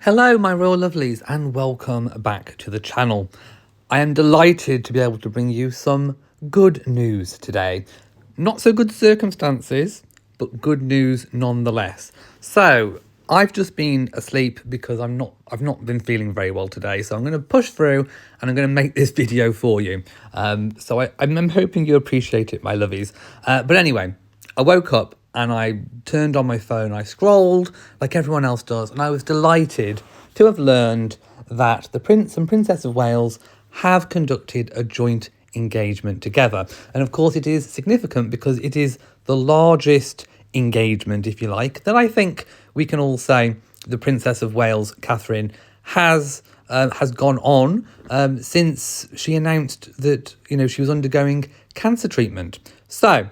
Hello, my royal lovelies, and welcome back to the channel. I am delighted to be able to bring you some good news today. Not so good circumstances, but good news nonetheless. So, I've just been asleep because I've not been feeling very well today. So I'm going to push through and I'm going to make this video for you. I'm hoping you appreciate it, my lovies. But anyway, I woke up and I turned on my phone, I scrolled like everyone else does, and I was delighted to have learned that the Prince and Princess of Wales have conducted a joint engagement together. And of course it is significant because it is the largest engagement, if you like, that I think we can all say the Princess of Wales, Catherine, has gone on since she announced that, she was undergoing cancer treatment. So,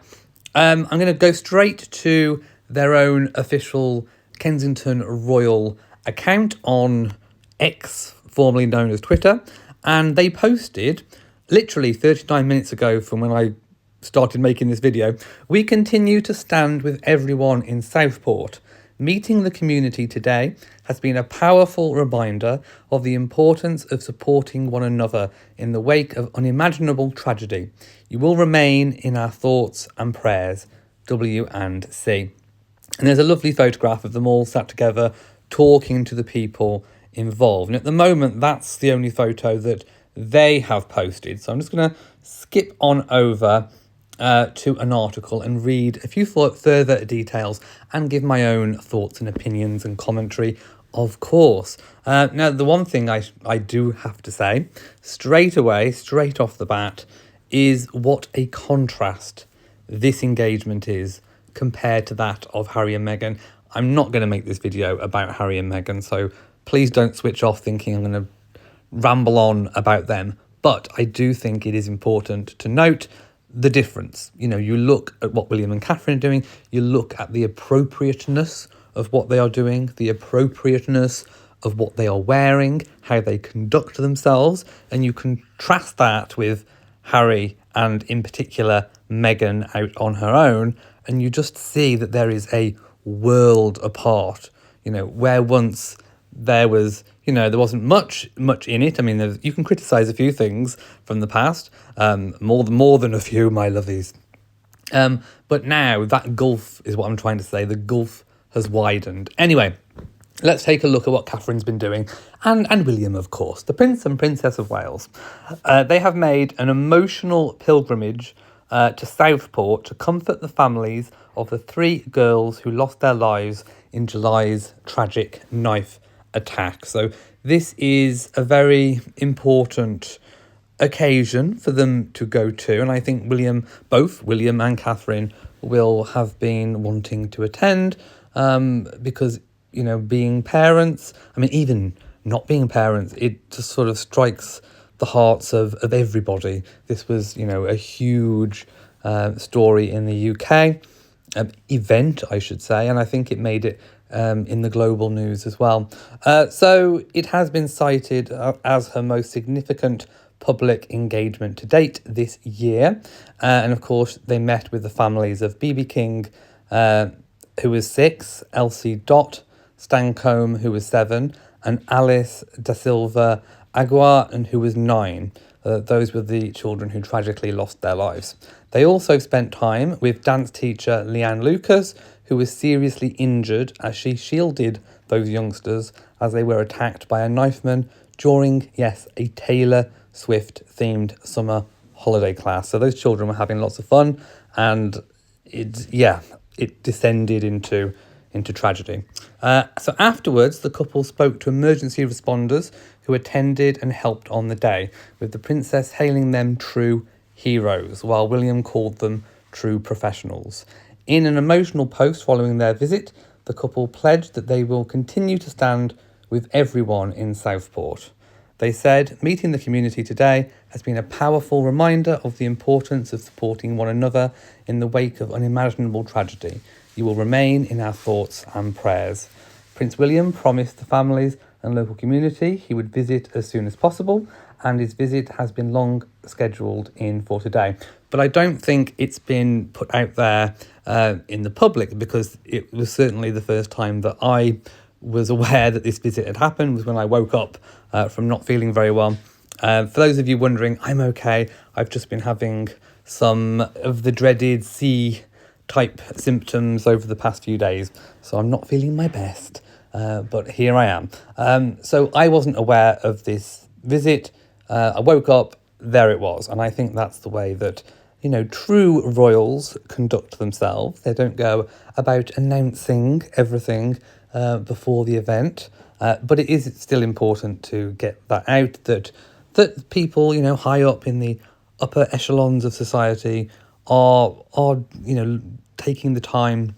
I'm going to go straight to their own official Kensington Royal account on X, formerly known as Twitter, and they posted, literally 39 minutes ago from when I started making this video, "We continue to stand with everyone in Southport. Meeting the community today has been a powerful reminder of the importance of supporting one another in the wake of unimaginable tragedy. You will remain in our thoughts and prayers, W&C." And there's a lovely photograph of them all sat together talking to the people involved. And at the moment, that's the only photo that they have posted. So I'm just going to skip on over to an article and read a few further details and give my own thoughts and opinions and commentary, of course. Now, the one thing I do have to say straight away, straight off the bat, is what a contrast this engagement is compared to that of Harry and Meghan. I'm not going to make this video about Harry and Meghan, so please don't switch off thinking I'm going to ramble on about them. But I do think it is important to note the difference. You look at what William and Catherine are doing, you look at the appropriateness of what they are doing, the appropriateness of what they are wearing, how they conduct themselves, and you contrast that with Harry and in particular Meghan out on her own, and you just see that there is a world apart. Where once there was, there wasn't much in it. I mean, you can criticise a few things from the past, more than a few, my lovies. But now that gulf is what I'm trying to say. The gulf has widened. Anyway, let's take a look at what Catherine's been doing, and William, of course, the Prince and Princess of Wales. They have made an emotional pilgrimage to Southport to comfort the families of the 3 girls who lost their lives in July's tragic knife attack. So this is a very important occasion for them to go to, and I think both William and Catherine will have been wanting to attend because, being parents, I mean, even not being parents, it just sort of strikes the hearts of everybody. This was, a huge story in the UK, event, I should say, and I think it made it in the global news as well. So it has been cited as her most significant public engagement to date this year. And of course, they met with the families of BB King, who was 6, Elsie Dot Stancombe, who was 7, and Alice Da Silva Aguiar, and who was 9. Those were the children who tragically lost their lives. They also spent time with dance teacher Leanne Lucas, who was seriously injured as she shielded those youngsters as they were attacked by a knifeman during, yes, a Taylor Swift-themed summer holiday class. So those children were having lots of fun, and it descended into tragedy. So afterwards, the couple spoke to emergency responders who attended and helped on the day, with the princess hailing them true heroes, while William called them true professionals. In an emotional post following their visit, the couple pledged that they will continue to stand with everyone in Southport. They said, "Meeting the community today has been a powerful reminder of the importance of supporting one another in the wake of unimaginable tragedy. You will remain in our thoughts and prayers." Prince William promised the families and local community he would visit as soon as possible, and his visit has been long scheduled in for today. But I don't think it's been put out there in the public, because it was certainly the first time that I was aware that this visit had happened was when I woke up from not feeling very well. For those of you wondering, I'm okay. I've just been having some of the dreaded C-type symptoms over the past few days, so I'm not feeling my best, but here I am. So I wasn't aware of this visit. I woke up, there it was, and I think that's the way that, you know, true royals conduct themselves. They don't go about announcing everything before the event, but it is still important to get that out, that people, you know, high up in the upper echelons of society are you know, taking the time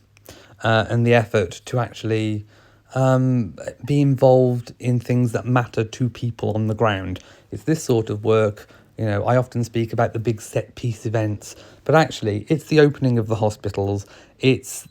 and the effort to actually be involved in things that matter to people on the ground. It's this sort of work. You know, I often speak about the big set piece events, but actually it's the opening of the hospitals. It's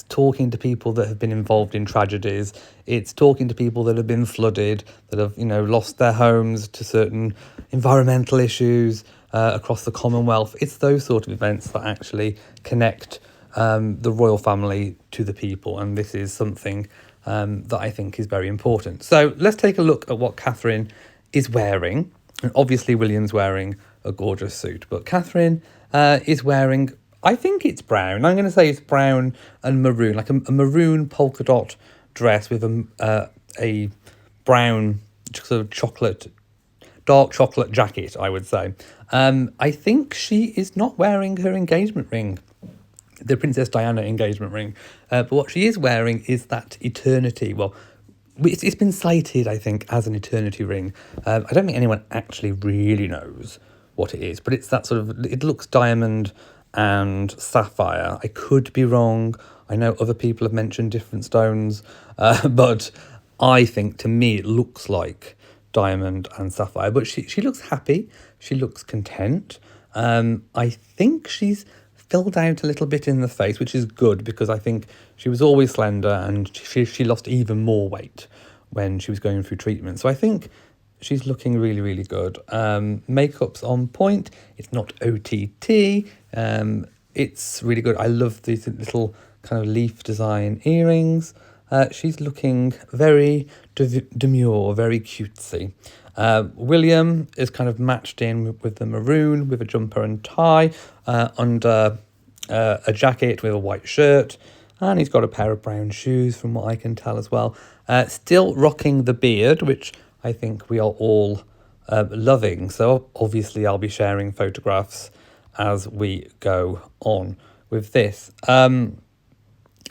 talking to people that have been involved in tragedies. It's talking to people that have been flooded, that have, you know, lost their homes to certain environmental issues across the Commonwealth. It's those sort of events that actually connect the royal family to the people, and this is something that I think is very important. So let's take a look at what Catherine is wearing. And obviously William's wearing a gorgeous suit, but Catherine is wearing, I think it's brown. I'm going to say it's brown and maroon, like a maroon polka dot dress with a brown sort of dark chocolate jacket, I would say. I think she is not wearing her engagement ring, the Princess Diana engagement ring, but what she is wearing is that eternity. Well, it's been cited, I think, as an eternity ring. I don't think anyone actually really knows what it is, but it's that sort of, it looks diamond and sapphire. I could be wrong. I know other people have mentioned different stones, but I think, to me, it looks like diamond and sapphire. But she looks happy. She looks content. I think she's filled out a little bit in the face, which is good, because I think she was always slender and she lost even more weight when she was going through treatment. So I think she's looking really, really good. Makeup's on point. It's not OTT. It's really good. I love these little kind of leaf design earrings. She's looking very demure, very cutesy. William is kind of matched in with the maroon, with a jumper and tie, under a jacket with a white shirt, and he's got a pair of brown shoes from what I can tell as well. Still rocking the beard, which I think we are all loving. So obviously I'll be sharing photographs as we go on with this.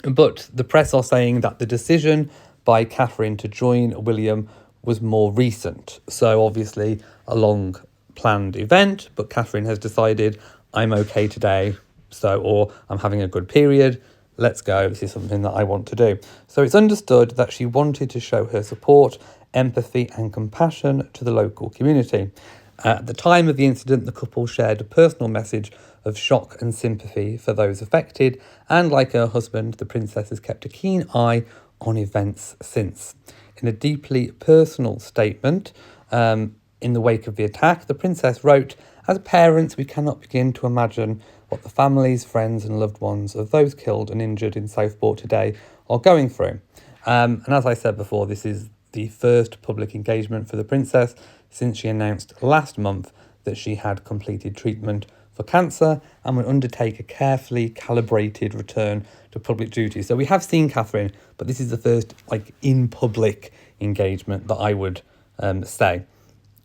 But the press are saying that the decision by Catherine to join William was more recent. So obviously a long planned event, but Catherine has decided, I'm okay today, or I'm having a good period, let's go, this is something that I want to do. So it's understood that she wanted to show her support, empathy and compassion to the local community. At the time of the incident, the couple shared a personal message of shock and sympathy for those affected, and like her husband, the princess has kept a keen eye on events since. In a deeply personal statement, in the wake of the attack, the princess wrote, "As parents, we cannot begin to imagine what the families, friends and loved ones of those killed and injured in Southport today are going through." And as I said before, this is the first public engagement for the princess since she announced last month that she had completed treatment for cancer and would undertake a carefully calibrated return to public duty. So we have seen Catherine, but this is the first in public engagement that I would say.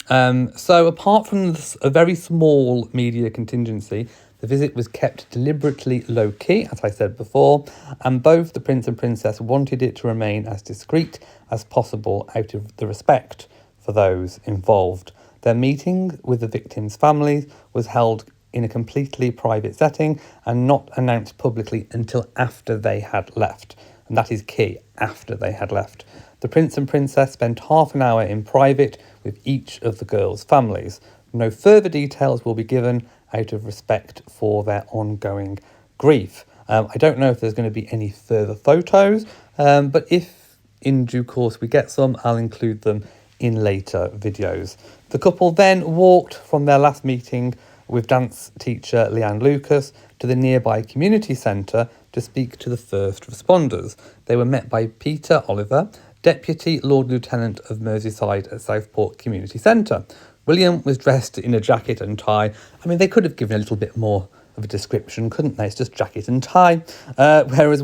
So apart from a very small media contingency, the visit was kept deliberately low-key, as I said before, and both the Prince and Princess wanted it to remain as discreet as possible out of the respect for those involved. Their meeting with the victims' families was held in a completely private setting and not announced publicly until after they had left. And that is key, after they had left. The Prince and Princess spent half an hour in private with each of the girls' families. No further details will be given out of respect for their ongoing grief. I don't know if there's going to be any further photos, but if in due course we get some, I'll include them in later videos. The couple then walked from their last meeting with dance teacher Leanne Lucas to the nearby community centre to speak to the first responders. They were met by Peter Oliver, Deputy Lord Lieutenant of Merseyside at Southport Community Centre. William was dressed in a jacket and tie. I mean, they could have given a little bit more of a description, couldn't they? It's just jacket and tie. Whereas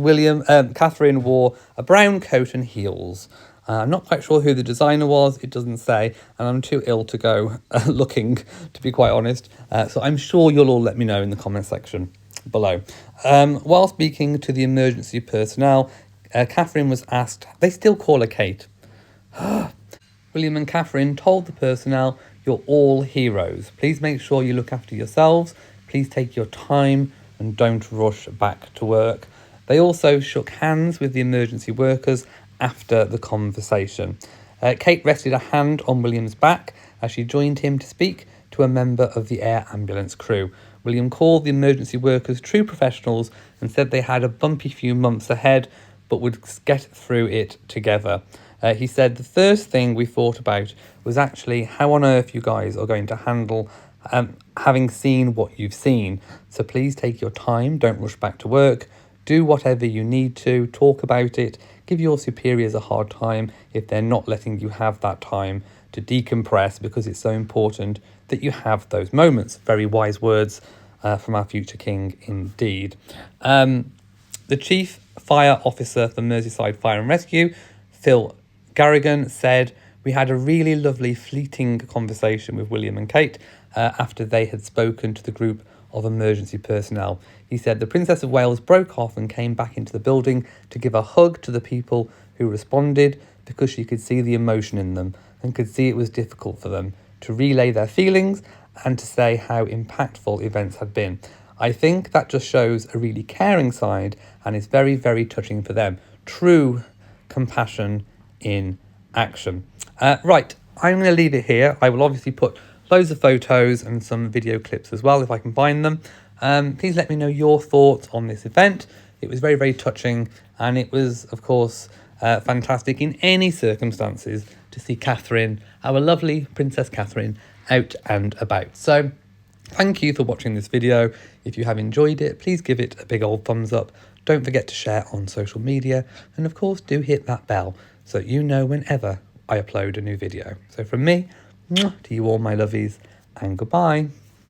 Catherine wore a brown coat and heels. I'm not quite sure who the designer was, it doesn't say, and I'm too ill to go looking, to be quite honest. So I'm sure you'll all let me know in the comment section below. While speaking to the emergency personnel, Catherine was asked, they still call her Kate. William and Catherine told the personnel, you're all heroes. Please make sure you look after yourselves. Please take your time and don't rush back to work. They also shook hands with the emergency workers after the conversation. Kate rested a hand on William's back as she joined him to speak to a member of the air ambulance crew. William called the emergency workers true professionals and said they had a bumpy few months ahead but would get through it together. He said, the first thing we thought about was actually how on earth you guys are going to handle having seen what you've seen. So please take your time, don't rush back to work, do whatever you need to, talk about it, give your superiors a hard time if they're not letting you have that time to decompress, because it's so important that you have those moments. Very wise words from our future king indeed. The Chief Fire Officer for Merseyside Fire and Rescue, Phil Garrigan, said, we had a really lovely fleeting conversation with William and Kate after they had spoken to the group of emergency personnel. He said the Princess of Wales broke off and came back into the building to give a hug to the people who responded, because she could see the emotion in them and could see it was difficult for them to relay their feelings and to say how impactful events had been. I think that just shows a really caring side and is very, very touching for them. True compassion in action. Right, I'm going to leave it here. I will obviously put loads of photos and some video clips as well if I can find them. Please let me know your thoughts on this event. It was very, very touching, and it was, of course, fantastic in any circumstances to see Catherine, our lovely Princess Catherine, out and about. So thank you for watching this video. If you have enjoyed it, please give it a big old thumbs up. Don't forget to share on social media, and of course do hit that bell so that you know whenever I upload a new video. So from me, to you all my lovies, and goodbye.